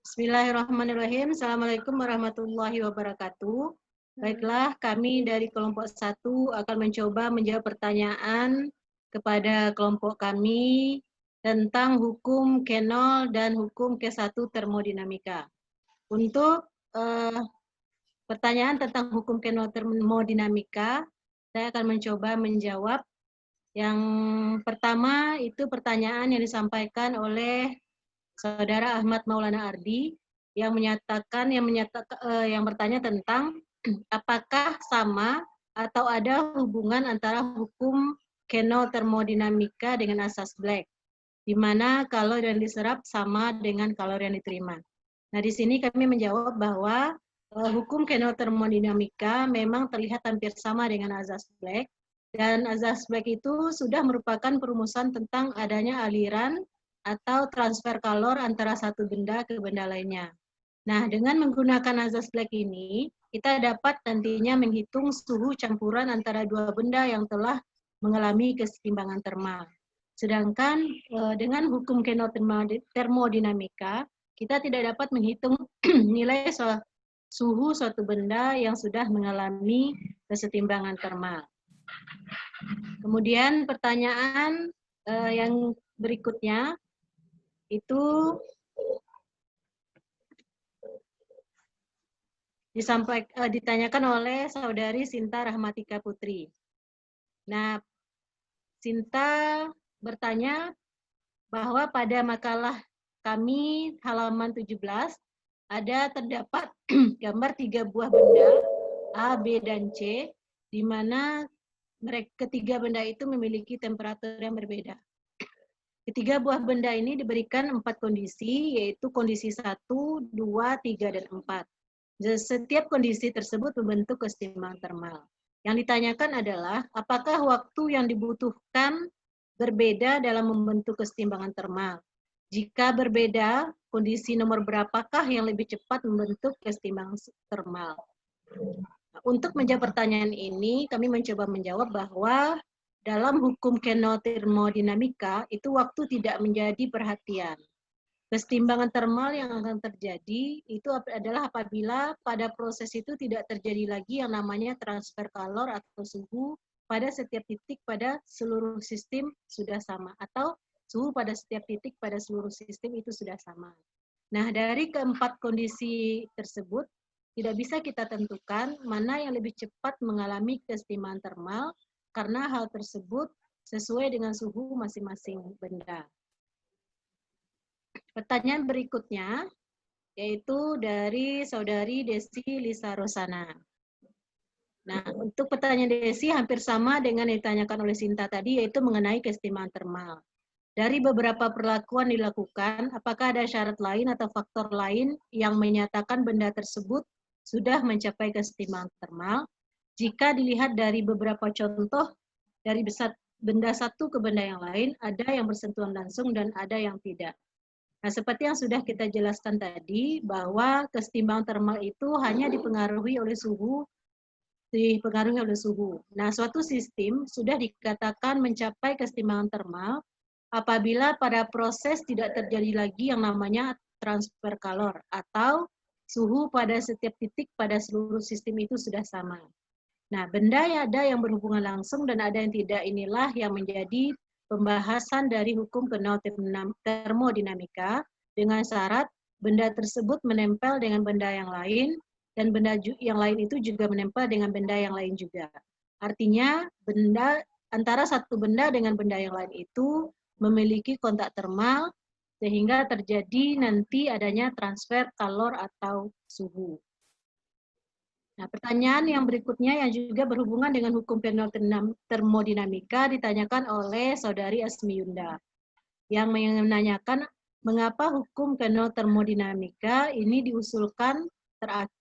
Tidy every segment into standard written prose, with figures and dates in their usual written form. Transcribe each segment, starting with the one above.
Bismillahirrahmanirrahim. Assalamualaikum warahmatullahi wabarakatuh. Baiklah, kami dari kelompok 1 akan mencoba menjawab pertanyaan kepada kelompok kami tentang hukum K0 dan hukum K1 termodinamika. Untuk pertanyaan tentang hukum K0 termodinamika, saya akan mencoba menjawab. Yang pertama itu pertanyaan yang disampaikan oleh Saudara Ahmad Maulana Ardi yang bertanya tentang apakah sama atau ada hubungan antara hukum K0 termodinamika dengan asas Black, di mana kalori yang diserap sama dengan kalori yang diterima. Nah, di sini kami menjawab bahwa hukum K0 termodinamika memang terlihat hampir sama dengan asas Black, dan asas Black itu sudah merupakan perumusan tentang adanya aliran atau transfer kalor antara satu benda ke benda lainnya. Nah, dengan menggunakan asas Black ini, kita dapat nantinya menghitung suhu campuran antara dua benda yang telah mengalami keseimbangan termal. Sedangkan dengan hukum K0 termodinamika, kita tidak dapat menghitung nilai suhu suatu benda yang sudah mengalami kesetimbangan termal. Kemudian pertanyaan yang berikutnya itu ditanyakan oleh Saudari Sinta Rahmatika Putri. Nah, Sinta bertanya bahwa pada makalah kami halaman 17 terdapat gambar 3 buah benda A, B, dan C, di mana ketiga benda itu memiliki temperatur yang berbeda. Ketiga buah benda ini diberikan 4 kondisi, yaitu kondisi 1, 2, 3, dan 4. Setiap kondisi tersebut membentuk keseimbangan termal. Yang ditanyakan adalah, apakah waktu yang dibutuhkan berbeda dalam membentuk keseimbangan termal? Jika berbeda, kondisi nomor berapakah yang lebih cepat membentuk keseimbangan termal? Untuk menjawab pertanyaan ini, kami mencoba menjawab bahwa dalam hukum K0 termodinamika, itu waktu tidak menjadi perhatian. Kesetimbangan termal yang akan terjadi itu adalah apabila pada proses itu tidak terjadi lagi yang namanya transfer kalor atau suhu pada setiap titik pada seluruh sistem sudah sama, atau suhu pada setiap titik pada seluruh sistem itu sudah sama. Nah, dari keempat kondisi tersebut, tidak bisa kita tentukan mana yang lebih cepat mengalami kesetimbangan termal, karena hal tersebut sesuai dengan suhu masing-masing benda. Pertanyaan berikutnya yaitu dari Saudari Desi Lisa Rosana. Nah, untuk pertanyaan Desi hampir sama dengan yang ditanyakan oleh Sinta tadi, yaitu mengenai kesetimbangan termal. Dari beberapa perlakuan dilakukan, apakah ada syarat lain atau faktor lain yang menyatakan benda tersebut sudah mencapai kesetimbangan termal? Jika dilihat dari beberapa contoh, dari benda satu ke benda yang lain, ada yang bersentuhan langsung dan ada yang tidak. Nah, seperti yang sudah kita jelaskan tadi, bahwa kesetimbangan termal itu hanya dipengaruhi oleh suhu. Nah, suatu sistem sudah dikatakan mencapai kesetimbangan termal apabila pada proses tidak terjadi lagi yang namanya transfer kalor, atau suhu pada setiap titik pada seluruh sistem itu sudah sama. Nah, benda yang ada yang berhubungan langsung dan ada yang tidak, inilah yang menjadi pembahasan dari hukum K0 termodinamika, dengan syarat benda tersebut menempel dengan benda yang lain, dan benda yang lain itu juga menempel dengan benda yang lain juga. Artinya, benda antara satu benda dengan benda yang lain itu memiliki kontak termal, sehingga terjadi nanti adanya transfer kalor atau suhu. Nah, pertanyaan yang berikutnya yang juga berhubungan dengan hukum K0 termodinamika ditanyakan oleh Saudari Asmi Yunda, yang menanyakan mengapa hukum K0 termodinamika ini diusulkan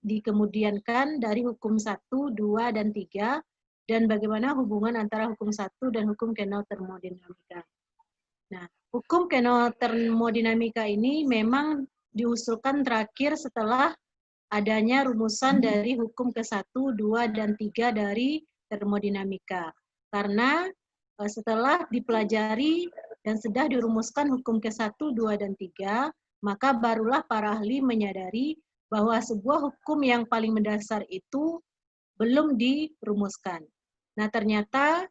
dikemudiankan dari hukum 1, 2, dan 3, dan bagaimana hubungan antara hukum 1 dan hukum K0 termodinamika. Nah, hukum K0 termodinamika ini memang diusulkan terakhir setelah adanya rumusan dari hukum ke-1, 2, dan 3 dari termodinamika. Karena setelah dipelajari dan sudah dirumuskan hukum ke-1, 2, dan 3, maka barulah para ahli menyadari bahwa sebuah hukum yang paling mendasar itu belum dirumuskan. Nah, ternyata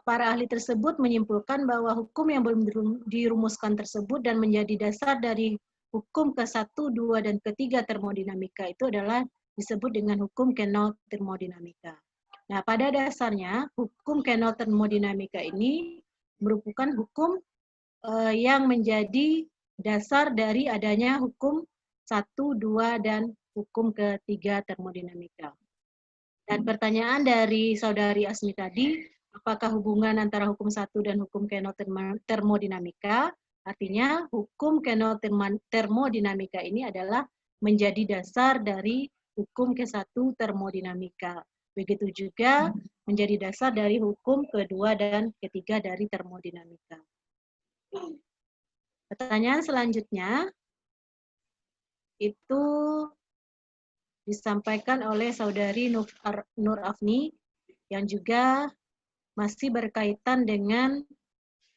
para ahli tersebut menyimpulkan bahwa hukum yang belum dirumuskan tersebut dan menjadi dasar dari hukum ke-1, 2, dan ke-3 termodinamika itu adalah disebut dengan hukum Kernel termodinamika. Nah, pada dasarnya hukum Kernel termodinamika ini merupakan hukum yang menjadi dasar dari adanya hukum 1, 2, dan hukum ke-3 termodinamika. Dan pertanyaan dari saudari Asmi tadi, apakah hubungan antara hukum 1 dan hukum Kernel termodinamika? Artinya hukum Kernel termodinamika ini adalah menjadi dasar dari hukum ke-1 termodinamika. Begitu juga menjadi dasar dari hukum kedua dan ketiga dari termodinamika. Pertanyaan selanjutnya itu disampaikan oleh saudari Nur Afni yang juga masih berkaitan dengan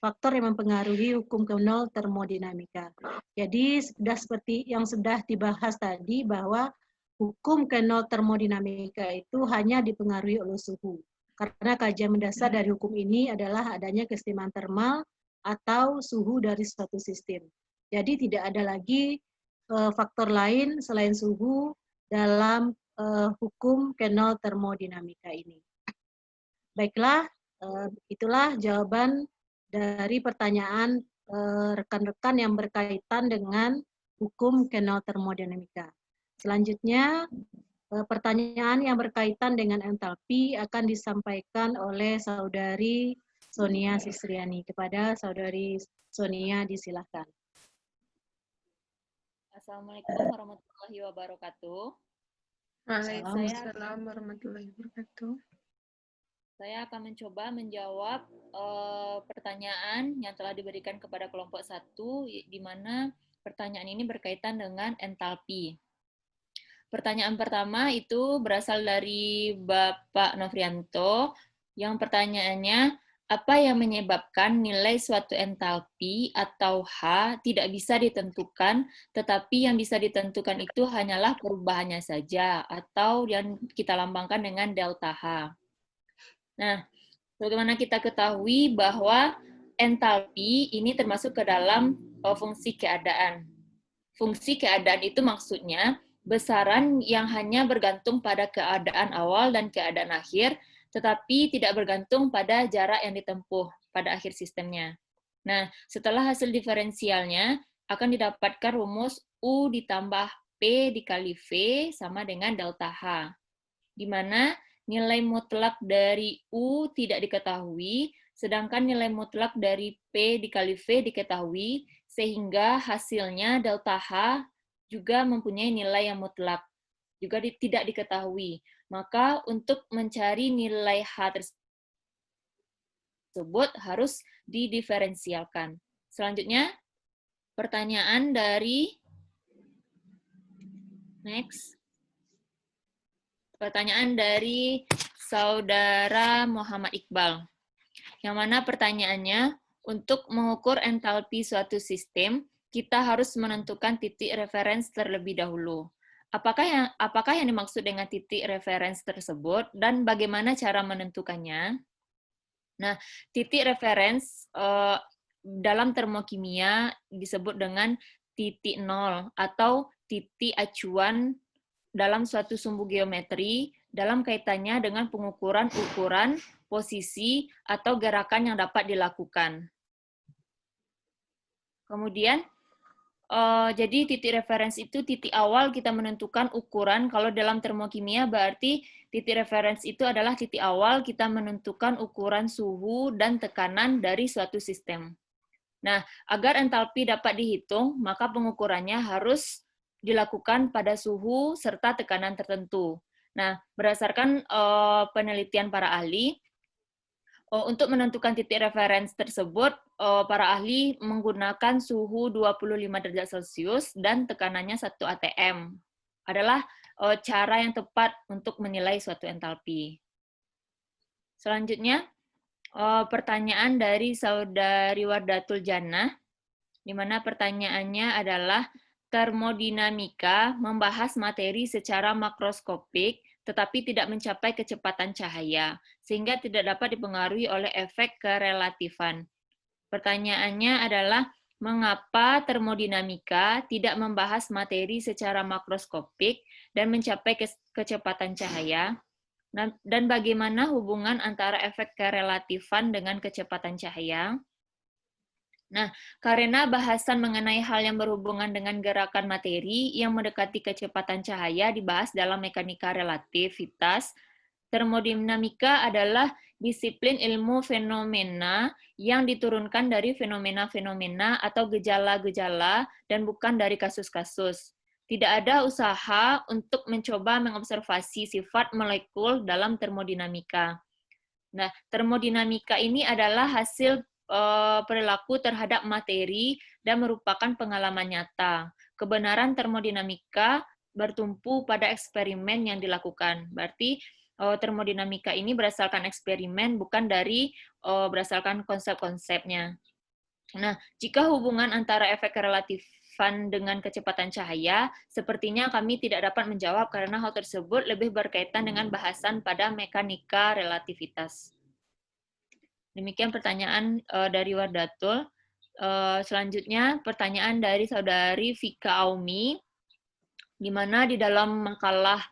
faktor yang mempengaruhi hukum Kernel termodinamika. Jadi sudah seperti yang sudah dibahas tadi bahwa hukum Kernel termodinamika itu hanya dipengaruhi oleh suhu. Karena kajian mendasar dari hukum ini adalah adanya keistimewaan termal atau suhu dari suatu sistem. Jadi tidak ada lagi faktor lain selain suhu dalam hukum Kernel termodinamika ini. Baiklah, itulah jawaban dari pertanyaan rekan-rekan yang berkaitan dengan hukum Kernel termodinamika. Selanjutnya, pertanyaan yang berkaitan dengan entalpi akan disampaikan oleh saudari Sonia Sisriani. Kepada saudari Sonia, disilahkan. Assalamualaikum warahmatullahi wabarakatuh. Waalaikumsalam warahmatullahi wabarakatuh. Saya akan mencoba menjawab pertanyaan yang telah diberikan kepada kelompok 1, di mana pertanyaan ini berkaitan dengan entalpi. Pertanyaan pertama itu berasal dari Bapak Novrianto, yang pertanyaannya, apa yang menyebabkan nilai suatu entalpi atau H tidak bisa ditentukan, tetapi yang bisa ditentukan itu hanyalah perubahannya saja, atau yang kita lambangkan dengan delta H. Nah, bagaimana kita ketahui bahwa entalpi ini termasuk ke dalam fungsi keadaan. Fungsi keadaan itu maksudnya besaran yang hanya bergantung pada keadaan awal dan keadaan akhir, tetapi tidak bergantung pada jarak yang ditempuh pada akhir sistemnya. Nah, setelah hasil diferensialnya, akan didapatkan rumus U ditambah P dikali V sama dengan delta H, di mana nilai mutlak dari U tidak diketahui, sedangkan nilai mutlak dari P dikali V diketahui, sehingga hasilnya delta H juga mempunyai nilai yang mutlak, juga tidak diketahui. Maka untuk mencari nilai H tersebut harus didiferensialkan. Selanjutnya, pertanyaan dari Pertanyaan dari saudara Muhammad Iqbal, yang mana pertanyaannya, untuk mengukur entalpi suatu sistem, kita harus menentukan titik referens terlebih dahulu. Apakah yang dimaksud dengan titik referens tersebut, dan bagaimana cara menentukannya? Nah, titik referens dalam termokimia disebut dengan titik nol atau titik acuan dalam suatu sumbu geometri dalam kaitannya dengan pengukuran ukuran, posisi, atau gerakan yang dapat dilakukan. Kemudian, jadi titik referens itu titik awal kita menentukan ukuran. Kalau dalam termokimia berarti titik referens itu adalah titik awal kita menentukan ukuran suhu dan tekanan dari suatu sistem. Nah, agar entalpi dapat dihitung, maka pengukurannya harus dilakukan pada suhu serta tekanan tertentu. Nah, berdasarkan penelitian para ahli, untuk menentukan titik referens tersebut, para ahli menggunakan suhu 25 derajat Celcius dan tekanannya 1 atm. Adalah cara yang tepat untuk menilai suatu entalpi. Selanjutnya, pertanyaan dari saudari Wardatul Jannah, di mana pertanyaannya adalah, termodinamika membahas materi secara makroskopik, tetapi tidak mencapai kecepatan cahaya, sehingga tidak dapat dipengaruhi oleh efek kerelatifan. Pertanyaannya adalah, mengapa termodinamika tidak membahas materi secara makroskopik dan mencapai kecepatan cahaya? Dan bagaimana hubungan antara efek kerelatifan dengan kecepatan cahaya? Nah, karena bahasan mengenai hal yang berhubungan dengan gerakan materi yang mendekati kecepatan cahaya dibahas dalam mekanika relativitas, termodinamika adalah disiplin ilmu fenomena yang diturunkan dari fenomena-fenomena atau gejala-gejala dan bukan dari kasus-kasus. Tidak ada usaha untuk mencoba mengobservasi sifat molekul dalam termodinamika. Nah, termodinamika ini adalah hasil perilaku terhadap materi dan merupakan pengalaman nyata. Kebenaran termodinamika bertumpu pada eksperimen yang dilakukan. Berarti termodinamika ini berdasarkan eksperimen, bukan dari berdasarkan konsep-konsepnya. Nah, jika hubungan antara efek relatifan dengan kecepatan cahaya, sepertinya kami tidak dapat menjawab karena hal tersebut lebih berkaitan dengan bahasan pada mekanika relativitas. Demikian pertanyaan dari Wardatul. Selanjutnya, pertanyaan dari saudari Vika Aumi, di mana di dalam makalah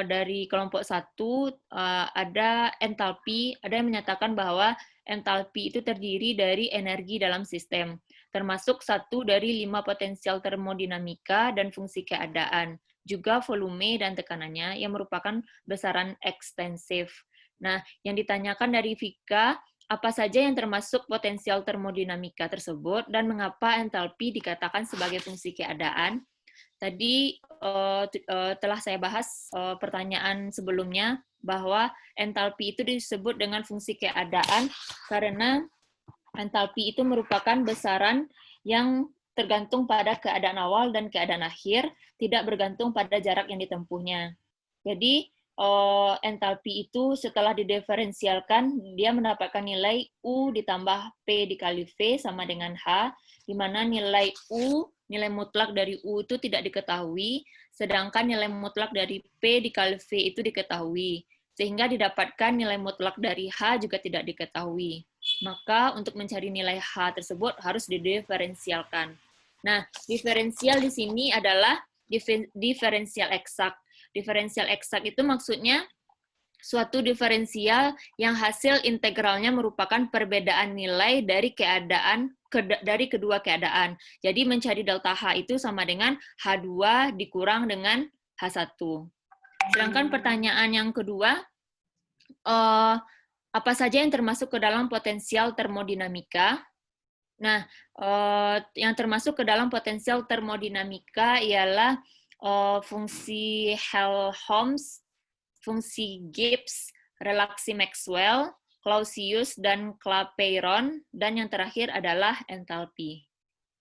dari kelompok 1 ada entalpi, ada yang menyatakan bahwa entalpi itu terdiri dari energi dalam sistem, termasuk 1 dari 5 potensial termodinamika dan fungsi keadaan, juga volume dan tekanannya yang merupakan besaran ekstensif. Nah, yang ditanyakan dari Vika, apa saja yang termasuk potensial termodinamika tersebut dan mengapa entalpi dikatakan sebagai fungsi keadaan? Tadi telah saya bahas pertanyaan sebelumnya bahwa entalpi itu disebut dengan fungsi keadaan karena entalpi itu merupakan besaran yang tergantung pada keadaan awal dan keadaan akhir, tidak bergantung pada jarak yang ditempuhnya. Jadi entalpi itu setelah didiferensialkan, dia mendapatkan nilai U ditambah P dikali V sama dengan H, di mana nilai U, nilai mutlak dari U itu tidak diketahui, sedangkan nilai mutlak dari P dikali V itu diketahui. Sehingga didapatkan nilai mutlak dari H juga tidak diketahui. Maka untuk mencari nilai H tersebut harus didiferensialkan. Nah, diferensial di sini adalah diferensial eksak. Diferensial eksak itu maksudnya suatu diferensial yang hasil integralnya merupakan perbedaan nilai dari dari kedua keadaan. Jadi mencari delta H itu sama dengan H2 dikurang dengan H1. Sedangkan pertanyaan yang kedua, apa saja yang termasuk ke dalam potensial termodinamika? Nah, yang termasuk ke dalam potensial termodinamika ialah fungsi Helmholtz, fungsi Gibbs, relaksi Maxwell, Clausius, dan Clapeyron, dan yang terakhir adalah entalpi.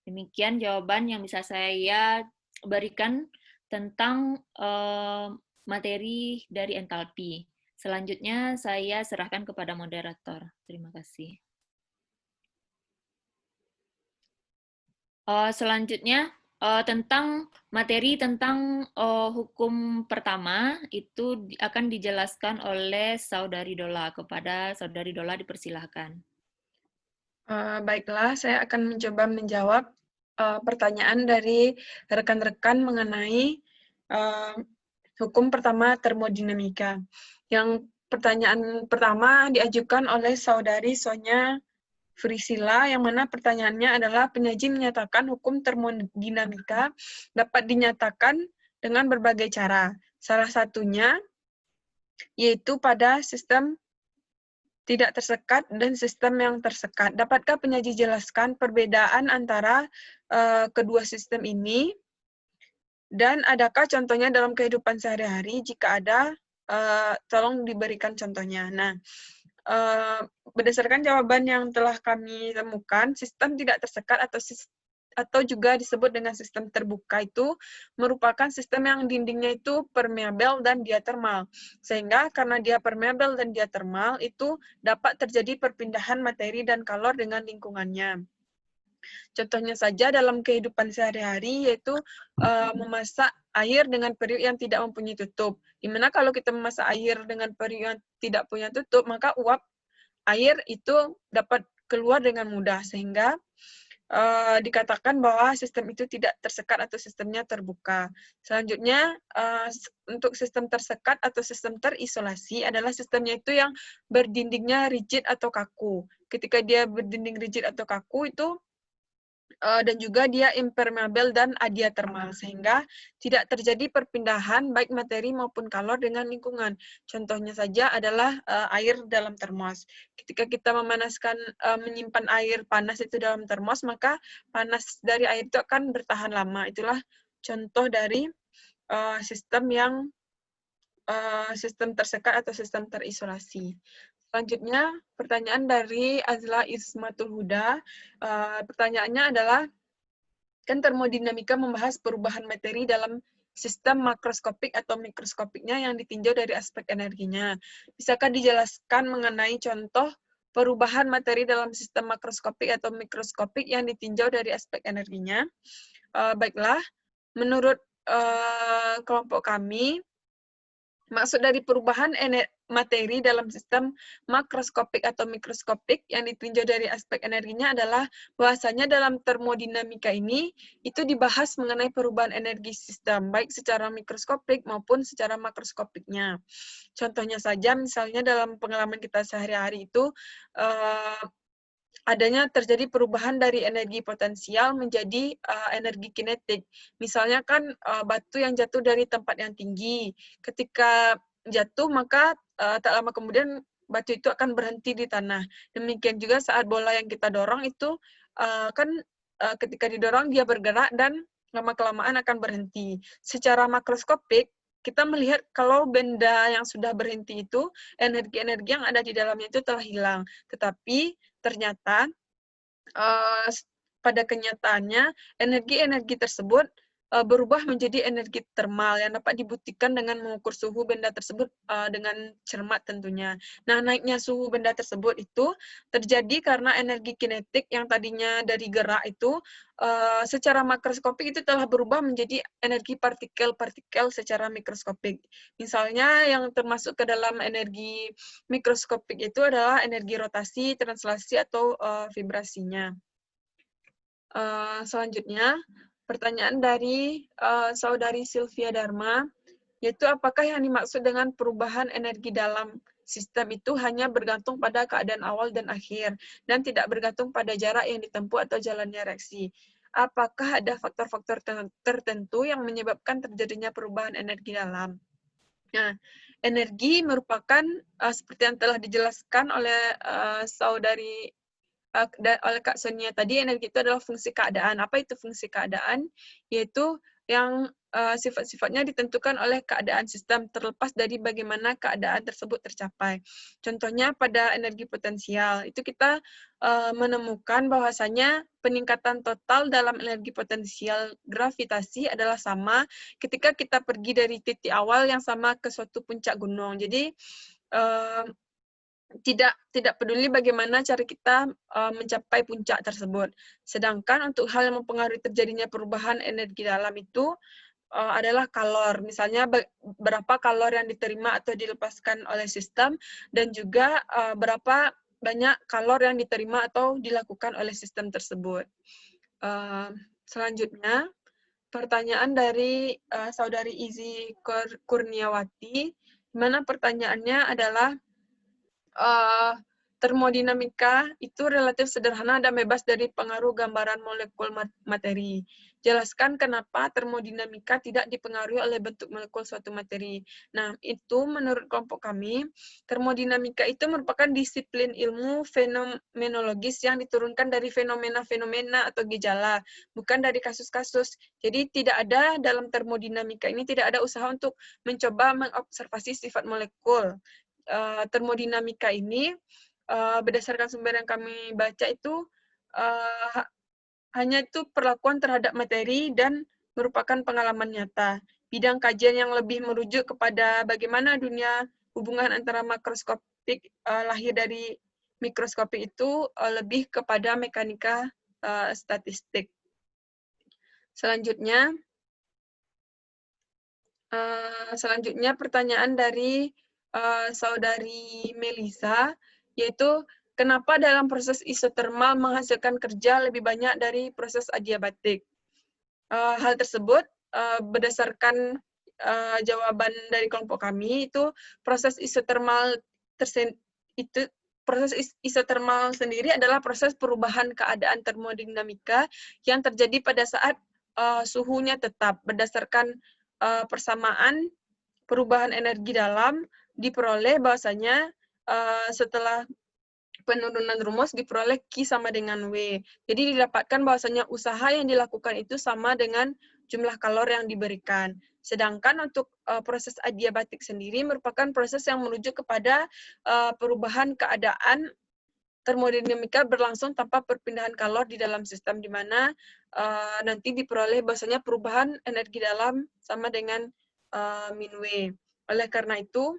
Demikian jawaban yang bisa saya berikan tentang materi dari entalpi. Selanjutnya saya serahkan kepada moderator. Terima kasih. Selanjutnya tentang materi tentang hukum pertama itu akan dijelaskan oleh Saudari Dola. Kepada Saudari Dola dipersilahkan. Baiklah, saya akan mencoba menjawab pertanyaan dari rekan-rekan mengenai hukum pertama termodinamika. Yang pertanyaan pertama diajukan oleh Saudari Sonya Frisila, yang mana pertanyaannya adalah penyaji menyatakan hukum termodinamika dapat dinyatakan dengan berbagai cara. Salah satunya yaitu pada sistem tidak tersekat dan sistem yang tersekat. Dapatkah penyaji jelaskan perbedaan antara kedua sistem ini? Dan adakah contohnya dalam kehidupan sehari-hari? Jika ada, tolong diberikan contohnya. Nah, berdasarkan jawaban yang telah kami temukan, sistem tidak tersekat atau juga disebut dengan sistem terbuka itu merupakan sistem yang dindingnya itu permeabel dan diatermal. Sehingga karena dia permeabel dan diatermal, itu dapat terjadi perpindahan materi dan kalor dengan lingkungannya. Contohnya saja dalam kehidupan sehari-hari, yaitu memasak air dengan periuk yang tidak mempunyai tutup. Dimana kalau kita memasak air dengan periuk yang tidak punya tutup, maka uap air itu dapat keluar dengan mudah, sehingga dikatakan bahwa sistem itu tidak tersekat atau sistemnya terbuka. Selanjutnya, untuk sistem tersekat atau sistem terisolasi adalah sistemnya itu yang berdindingnya rigid atau kaku. Ketika dia berdinding rigid atau kaku itu, dan juga dia impermeable dan adiatermal, sehingga tidak terjadi perpindahan baik materi maupun kalor dengan lingkungan. Contohnya saja adalah air dalam termos. Ketika kita menyimpan air panas itu dalam termos, maka panas dari air itu akan bertahan lama. Itulah contoh dari sistem tersekat atau sistem terisolasi. Selanjutnya, pertanyaan dari Azla Ismatul Huda. Pertanyaannya adalah, kan termodinamika membahas perubahan materi dalam sistem makroskopik atau mikroskopiknya yang ditinjau dari aspek energinya. Bisakah dijelaskan mengenai contoh perubahan materi dalam sistem makroskopik atau mikroskopik yang ditinjau dari aspek energinya? Baiklah, menurut kelompok kami, maksud dari perubahan materi dalam sistem makroskopik atau mikroskopik yang ditinjau dari aspek energinya adalah bahwasanya dalam termodinamika ini itu dibahas mengenai perubahan energi sistem, baik secara mikroskopik maupun secara makroskopiknya. Contohnya saja, misalnya dalam pengalaman kita sehari-hari itu, adanya terjadi perubahan dari energi potensial menjadi energi kinetik. Misalnya kan batu yang jatuh dari tempat yang tinggi, ketika jatuh maka tak lama kemudian batu itu akan berhenti di tanah. Demikian juga saat bola yang kita dorong itu ketika didorong dia bergerak dan lama-kelamaan akan berhenti. Secara makroskopik, kita melihat kalau benda yang sudah berhenti itu, energi-energi yang ada di dalamnya itu telah hilang. Tetapi ternyata pada kenyataannya energi-energi tersebut berubah menjadi energi termal yang dapat dibuktikan dengan mengukur suhu benda tersebut dengan cermat tentunya. Nah, naiknya suhu benda tersebut itu terjadi karena energi kinetik yang tadinya dari gerak itu secara makroskopik itu telah berubah menjadi energi partikel-partikel secara mikroskopik. Misalnya yang termasuk ke dalam energi mikroskopik itu adalah energi rotasi, translasi, atau vibrasinya. Selanjutnya, pertanyaan dari saudari Sylvia Dharma, yaitu apakah yang dimaksud dengan perubahan energi dalam sistem itu hanya bergantung pada keadaan awal dan akhir, dan tidak bergantung pada jarak yang ditempuh atau jalannya reaksi. Apakah ada faktor-faktor tertentu yang menyebabkan terjadinya perubahan energi dalam? Nah, energi merupakan, seperti yang telah dijelaskan oleh oleh Kak Sonia tadi, energi itu adalah fungsi keadaan. Apa itu fungsi keadaan? Yaitu yang sifat-sifatnya ditentukan oleh keadaan sistem, terlepas dari bagaimana keadaan tersebut tercapai. Contohnya pada energi potensial, itu kita menemukan bahwasanya peningkatan total dalam energi potensial gravitasi adalah sama ketika kita pergi dari titik awal yang sama ke suatu puncak gunung. Jadi, tidak peduli bagaimana cara kita mencapai puncak tersebut. Sedangkan untuk hal yang mempengaruhi terjadinya perubahan energi dalam itu adalah kalor. Misalnya berapa kalor yang diterima atau dilepaskan oleh sistem, dan juga berapa banyak kalor yang diterima atau dilakukan oleh sistem tersebut. Selanjutnya, pertanyaan dari saudari Izi Kurniawati, di mana pertanyaannya adalah, termodinamika itu relatif sederhana dan bebas dari pengaruh gambaran molekul materi. Jelaskan kenapa termodinamika tidak dipengaruhi oleh bentuk molekul suatu materi. Nah, itu menurut kelompok kami, termodinamika itu merupakan disiplin ilmu fenomenologis yang diturunkan dari fenomena-fenomena atau gejala, bukan dari kasus-kasus. Jadi tidak ada dalam termodinamika ini, tidak ada usaha untuk mencoba mengobservasi sifat molekul. Termodinamika ini berdasarkan sumber yang kami baca itu hanya itu perlakuan terhadap materi dan merupakan pengalaman nyata. Bidang kajian yang lebih merujuk kepada bagaimana dunia hubungan antara makroskopik lahir dari mikroskopik itu lebih kepada mekanika statistik. Selanjutnya pertanyaan dari saudari Melisa, yaitu kenapa dalam proses isotermal menghasilkan kerja lebih banyak dari proses adiabatik? Hal tersebut berdasarkan jawaban dari kelompok kami, itu proses isotermal sendiri adalah proses perubahan keadaan termodinamika yang terjadi pada saat suhunya tetap berdasarkan persamaan perubahan energi dalam diperoleh bahwasanya setelah penurunan rumus diperoleh Q sama dengan W. Jadi didapatkan bahwasanya usaha yang dilakukan itu sama dengan jumlah kalor yang diberikan. Sedangkan untuk proses adiabatik sendiri merupakan proses yang menuju kepada perubahan keadaan termodinamika berlangsung tanpa perpindahan kalor di dalam sistem, di mana nanti diperoleh bahwasanya perubahan energi dalam sama dengan min W. Oleh karena itu,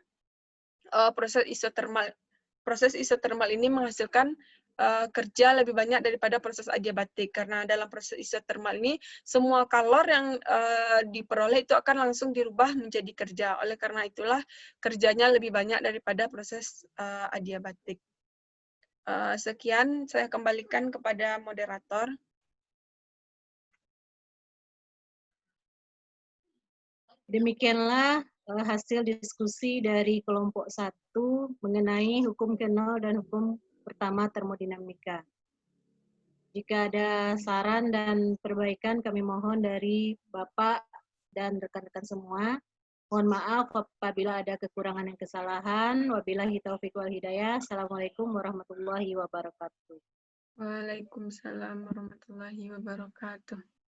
proses isotermal ini menghasilkan kerja lebih banyak daripada proses adiabatik, karena dalam proses isotermal ini semua kalor yang diperoleh itu akan langsung dirubah menjadi kerja. Oleh karena itulah kerjanya lebih banyak daripada proses adiabatik. Sekian, saya kembalikan kepada moderator. Demikianlah hasil diskusi dari kelompok 1 mengenai hukum Kernel dan hukum pertama termodinamika. Jika ada saran dan perbaikan, kami mohon dari Bapak dan rekan-rekan semua. Mohon maaf apabila ada kekurangan dan kesalahan. Wabillahi taufiq wal hidayah. Assalamualaikum warahmatullahi wabarakatuh. Waalaikumsalam warahmatullahi wabarakatuh.